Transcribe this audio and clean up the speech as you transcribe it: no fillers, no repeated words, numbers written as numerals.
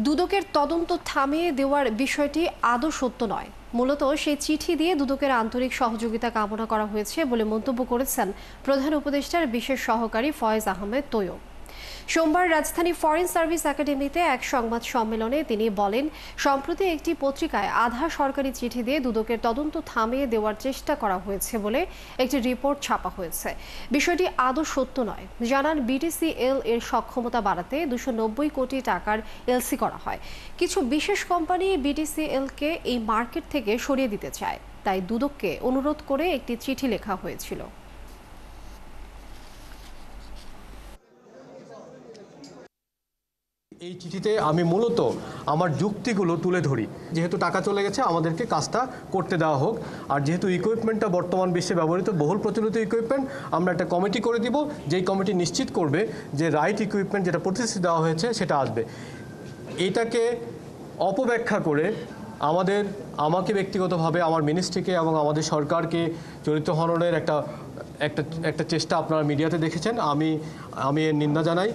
দুদকের তদন্ত থামিয়ে দেওয়ার বিষয়টি আদৌ সত্য নয়। মূলত সেই চিঠি দিয়ে দুদকের আন্তরিক সহযোগিতা কামনা করা হয়েছে বলে মন্তব্য করেছেন প্রধান উপদেষ্টার বিশেষ সহকারী ফয়েজ আহমেদ তৈয়ব। সোমবার রাজধানী ফরেন সার্ভিস একাডেমিতে এক সংবাদ সম্মেলনে তিনি বলেন, সম্প্রতি একটি পত্রিকায় আধা সরকারি চিঠি দিয়ে দুদকের তদন্ত থামিয়ে দেওয়ার চেষ্টা করা হয়েছে বলে একটি রিপোর্ট ছাপা হয়েছে। বিষয়টি আদৌ সত্য নয়। জানান, বিটিসিএল এর সক্ষমতা বাড়াতে 290 কোটি টাকার এলসি করা হয়। কিছু বিশেষ কোম্পানি বিটিসিএল-কে এই মার্কেট থেকে সরিয়ে দিতে চায়, তাই দুদককে অনুরোধ করে একটি চিঠি লেখা হয়েছিল। এই চিঠিতে আমি মূলত আমার যুক্তিগুলো তুলে ধরি। যেহেতু টাকা চলে গেছে, আমাদেরকে কাজটা করতে দেওয়া হোক। আর যেহেতু ইকুইপমেন্টটা বর্তমান বিশ্বে ব্যবহৃত বহুল প্রচলিত ইকুইপমেন্ট, আমরা একটা কমিটি করে দিব, যেই কমিটি নিশ্চিত করবে যে রাইট ইকুইপমেন্ট যেটা প্রতিশ্রুতি দেওয়া হয়েছে সেটা আসবে। এটাকে অপব্যাখ্যা করে আমাকে ব্যক্তিগতভাবে আমার মিনিস্ট্রিকে এবং আমাদের সরকারকে চরিত্র হননের একটা চেষ্টা আপনারা মিডিয়াতে দেখেছেন। আমি এর নিন্দা জানাই।